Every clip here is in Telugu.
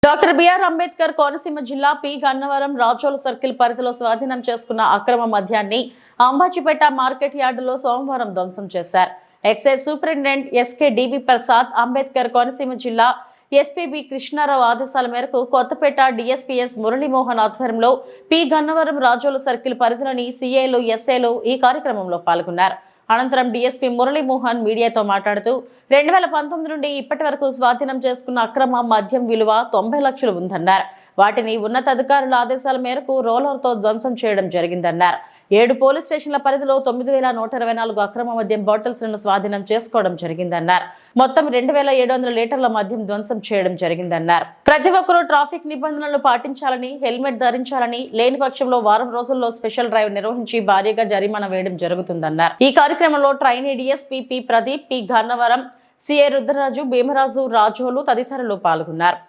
డాక్టర్ బిఆర్ అంబేద్కర్ కోనసీమ జిల్లా పి గన్నవరం రాజోలు సర్కిల్ పరిధిలో స్వాధీనం చేసుకున్న అక్రమ మద్యాన్ని అంబాజీపేట మార్కెట్ యార్డులో సోమవారం ధ్వంసం చేశారు. ఎక్సైజ్ సూపరింటెండెంట్ ఎస్కే డివి ప్రసాద్ అంబేద్కర్ కోనసీమ జిల్లా ఎస్పీబీ కృష్ణారావు ఆదేశాల మేరకు కొత్తపేట డిఎస్పీఎస్ మురళీమోహన్ ఆధ్వర్యంలో పి గన్నవరం రాజోలు సర్కిల్ పరిధిలోని సీఏలు ఎస్ఏలు ఈ కార్యక్రమంలో పాల్గొన్నారు. అనంతరం డీఎస్పీ మురళీమోహన్ మీడియాతో మాట్లాడుతూ 2019 నుండి ఇప్పటి వరకు స్వాధీనం చేసుకున్న అక్రమ మద్యం విలువ 90 లక్షలు ఉందన్నారు. వాటిని ఉన్నతాధికారుల ఆదేశాల మేరకు రోలర్తో ధ్వంసం చేయడం జరిగిందన్నారు. 7 పోలీస్ స్టేషన్ల పరిధిలో 9124 అక్రమ మద్యం బాటిల్స్ ను స్వాధీనం చేసుకోవడం జరిగిందన్నారు. మొత్తం 2700 లీటర్ల మద్యం ధ్వంసం చేయడం జరిగిందన్నారు. ప్రతి ఒక్కరూ ట్రాఫిక్ నిబంధనలను పాటించాలని, హెల్మెట్ ధరించాలని, లేని పక్షంలో వారం రోజుల్లో స్పెషల్ డ్రైవ్ నిర్వహించి భారీగా జరిమానా వేయడం జరుగుతుందన్నారు. ఈ కార్యక్రమంలో trainee DSP P Pradeep, P Gannavaram, CA Rudraraju, Bhimaraju, Razole తదితరులు పాల్గొన్నారు.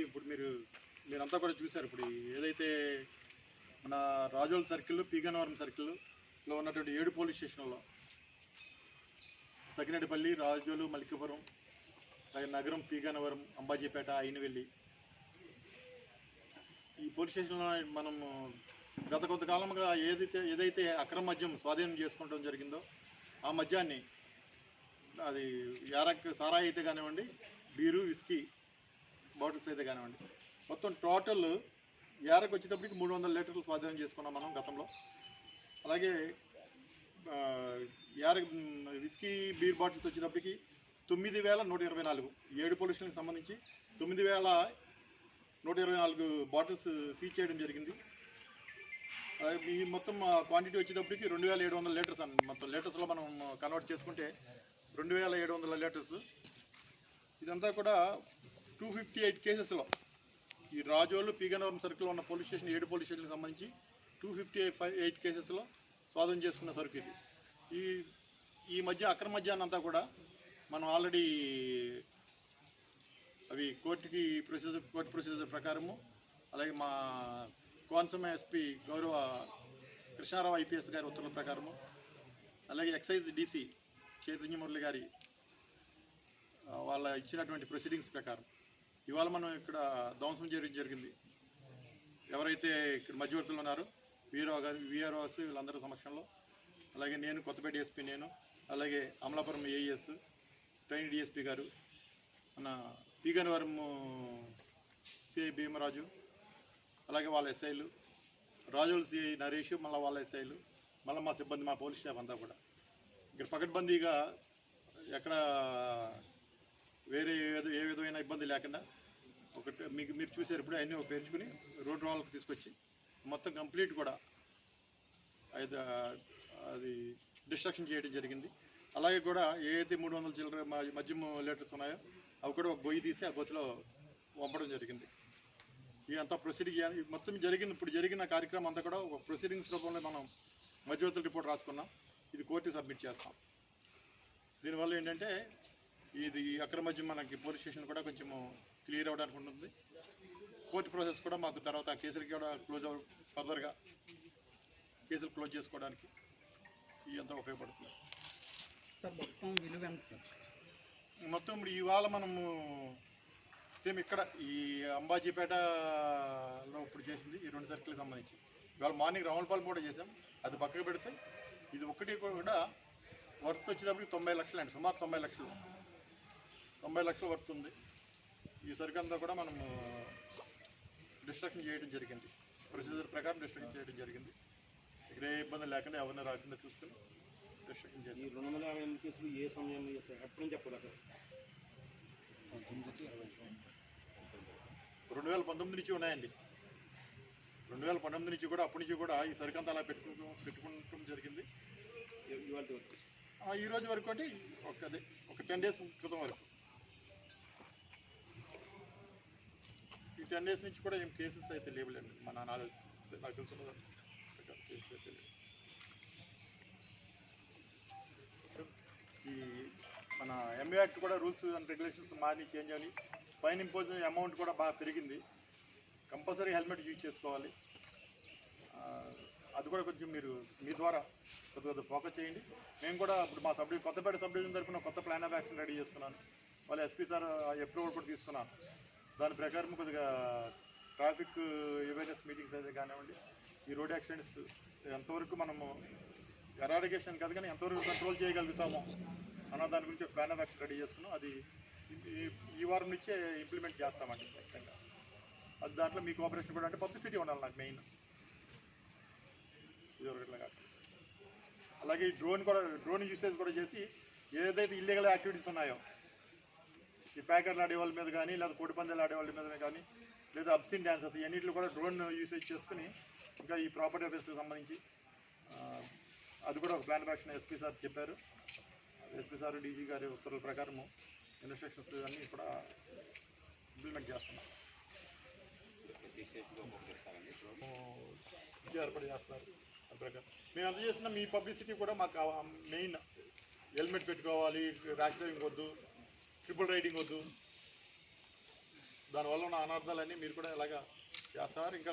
ఇప్పుడు మీరంతా కూడా చూశారు. ఇప్పుడు ఏదైతే మన రాజోల్ సర్కిల్, పి గన్నవరం సర్కిల్లో ఉన్నటువంటి 7 పోలీస్ స్టేషన్లలో సకినేటిపల్లి, రాజోలు, మల్కీపురం, నగరం, పి గన్నవరం, అంబాజీపేట, అయినవెల్లి ఈ పోలీస్ స్టేషన్లో మనము గత కొంతకాలంగా ఏదైతే అక్రమ మద్యం స్వాధీనం చేసుకోవడం జరిగిందో ఆ మద్యాన్ని, అది సారాయి అయితే కానివ్వండి, బీరు, విస్కీ బాటిల్స్ అయితే కానివ్వండి, మొత్తం టోటల్ యారకు వచ్చేటప్పటికి 300 లీటర్లు స్వాధీనం చేసుకున్నాం మనం గతంలో. అలాగే విస్కీ, బీర్ బాటిల్స్ వచ్చేటప్పటికి 9124, 7 పోలీస్ స్టేషన్కి సంబంధించి 9124 బాటిల్స్ సీజ్ చేయడం జరిగింది. ఈ మొత్తం క్వాంటిటీ వచ్చేటప్పటికి 2700 లీటర్స్ అండి. మొత్తం లీటర్స్లో మనం కన్వర్ట్ చేసుకుంటే 2700 లీటర్స్. ఇదంతా కూడా 258 కేసెస్లో ఈ రాజోలు పీగన్నవరం సర్కిల్లో ఉన్న పోలీస్ స్టేషన్ 7 పోలీస్ స్టేషన్కి సంబంధించి 258 కేసెస్లో స్వాధీనం చేసుకున్న సరుకు ఇది. ఈ మధ్య అక్రమ మద్యాన్ని అంతా కూడా మనం ఆల్రెడీ అవి కోర్టు ప్రొసీజర్ ప్రకారము, అలాగే మా కోనసీమ ఎస్పీ గౌరవ కృష్ణారావు ఐపీఎస్ గారి ఉత్తర్వుల ప్రకారము, అలాగే ఎక్సైజ్ డీసీ చైతన్య మురళి గారి వాళ్ళ ఇచ్చినటువంటి ప్రొసీడింగ్స్ ప్రకారం ఇవాళ మనం ఇక్కడ ధ్వంసం చేయడం జరిగింది. ఎవరైతే ఇక్కడ మధ్యవర్తులు ఉన్నారో వీఆర్ఓస్ వీళ్ళందరి సమక్షంలో, అలాగే నేను కొత్తపేట ఎస్పీ, అలాగే అమలాపురం ఏఈఎస్, ట్రైన్ డిఎస్పీ గారు, మన పీగన్నవరం సిఐ భీమరాజు, అలాగే వాళ్ళ ఎస్ఐలు, రాజోల్ సిఐ నరేష్, మళ్ళీ వాళ్ళ ఎస్ఐలు, మళ్ళీ మా సిబ్బంది, మా పోలీస్ స్టాఫ్ అంతా కూడా ఇక్కడ పకడ్బందీగా ఎక్కడ వేరే ఏ విధమైన ఇబ్బంది లేకుండా మీరు చూసారు ఇప్పుడు అన్నీ పేర్చుకుని రోడ్ రోల్కి తీసుకొచ్చి మొత్తం కంప్లీట్ కూడా అది డిస్ట్రక్షన్ చేయడం జరిగింది. అలాగే కూడా ఏదైతే 300 చిల్లర మద్యం లీటర్స్ ఉన్నాయో అవి కూడా ఒక గొయ్యి తీసి ఆ గొయ్యిలో పంపడం జరిగింది. ఇదంతా ప్రొసీడింగ్ మొత్తం ఇప్పుడు జరిగిన కార్యక్రమం అంతా కూడా ఒక ప్రొసీడింగ్స్ రూపంలో మనం మధ్యవర్తుల రిపోర్ట్ రాసుకున్నాం. ఇది కోర్టుకి సబ్మిట్ చేస్తాం. దీనివల్ల ఏంటంటే ఇది అక్రమ మద్యం మనకి పోలీస్ స్టేషన్ కూడా కొంచెం క్లియర్ అవ్వడానికి ఉంటుంది. కోర్టు ప్రాసెస్ కూడా మాకు తర్వాత కేసులకి కూడా ఫర్దర్గా కేసులు క్లోజ్ చేసుకోవడానికి ఇదంతా ఉపయోగపడుతుంది. సార్ మొత్తం విలువ ఎంత సార్? మొత్తం ఇప్పుడు ఇవాళ మనము సేమ్ ఇక్కడ ఈ అంబాజీపేటలో ఇప్పుడు చేసింది ఈ 2 సర్కిల్కి సంబంధించి. ఇవాళ మార్నింగ్ రావులపాలెం కూడా చేసాం. అది పక్కకు పెడితే ఇది ఒకటి కూడా వర్త్ వచ్చేటప్పటికి 90 లక్షలు అండి, సుమారు 90 లక్షలు వర్త్ ఉంది. ఈ సరుకు అంతా కూడా మనము డిస్ట్రక్షన్ చేయడం జరిగింది. ప్రొసీజర్ ప్రకారం డిస్ట్రక్షన్ చేయడం జరిగింది. ఇక్కడ ఏ ఇబ్బంది లేకుండా ఎవరిని రాకుండా చూసుకుని డిస్ట్రక్షన్ చేసి. 258 కేసులు ఏ సమయంలో చేస్తారు? ఎప్పటి నుంచి చెప్పలేదు? 2019 నుంచి ఉన్నాయండి. 2019 నుంచి కూడా అప్పటి నుంచి కూడా ఈ సరుకంతా అలా పెట్టుకుంటూ జరిగింది. ఈ రోజు వరకు అంటే ఒక 10 డేస్ క్రితం వరకు. ఈ 10 డేస్ నుంచి కూడా ఏం కేసెస్ అయితే లేవులేండి. నాకు తెలుసున్న కేసెస్ అయితే లేవు. ఈ మన ఎంఏ యాక్ట్ కూడా రూల్స్ అండ్ రెగ్యులేషన్స్ మారి చేంజ్ అవ్వాలి. ఫైన్ ఇంపోజ్ అమౌంట్ కూడా బాగా పెరిగింది. కంపల్సరీ హెల్మెట్ యూజ్ చేసుకోవాలి. అది కూడా కొంచెం మీరు మీ ద్వారా కొద్దిగా ఫోకస్ చేయండి. మేము కూడా ఇప్పుడు మా కొత్తపేట సబ్ డివిజన్ తరఫున కొత్త ప్లాన్ ఆఫ్ యాక్షన్ రెడీ చేసుకున్నాను. వాళ్ళ ఎస్పీ సార్ అప్రూవల్ కూడా తీసుకున్నాను. దాని ప్రకారం కొద్దిగా ట్రాఫిక్ అవేర్నెస్ మీటింగ్స్ అయితే కానివ్వండి, ఈ రోడ్ యాక్సిడెంట్స్ ఎంతవరకు మనము ఎరాడికేషన్ కాదు కానీ ఎంతవరకు కంట్రోల్ చేయగలుగుతామో అన్న దాని గురించి ఒక ప్లాన్ ఆఫ్ యాక్షన్ రెడీ చేసుకున్నాం. అది ఈ వారం నుంచే ఇంప్లిమెంట్ చేస్తామండి ఖచ్చితంగా. అది దాంట్లో మీ కోఆపరేషన్ కూడా, అంటే పబ్లిసిటీ ఉండాలి నాకు మెయిన్. ఇది ఒకటిలా కాదు. అలాగే డ్రోన్ యూసేజ్ కూడా చేసి ఏదైతే ఇల్లీగల్ యాక్టివిటీస్ ఉన్నాయో, ఈ ప్యాకర్లు ఆడే వాళ్ళ మీద కానీ, లేదా కోడిపందాలు ఆడే వాళ్ళ మీద కానీ, లేదా అబ్సిన్ డ్యాన్సెస్, ఇవన్నింటిలో కూడా డ్రోన్ యూసేజ్ చేసుకుని ఇంకా ఈ ప్రాపర్టీ అఫేర్స్కి సంబంధించి అది కూడా ఒక plan of action SP sir చెప్పారు. ఎస్పీ సార్ డీజీ గారి ఉత్తర్వుల ప్రకారము ఇన్స్ట్రక్షన్స్ అన్నీ కూడా ఇంప్లిమెంట్ చేస్తున్నాం. ఏర్పాటు చేస్తున్నారు. దాని ప్రకారం మేము ఎంత చేసినా మీ పబ్లిసిటీ కూడా మాకు మెయిన్. హెల్మెట్ పెట్టుకోవాలి, ర్యాష్ డ్రైవింగ్ వద్దు, ట్రిపుల్ రైడింగ్ వద్దు, దానివల్ల ఉన్న అనర్థాలన్నీ మీరు కూడా ఇలాగా చేస్తున్నారు. ఇంకా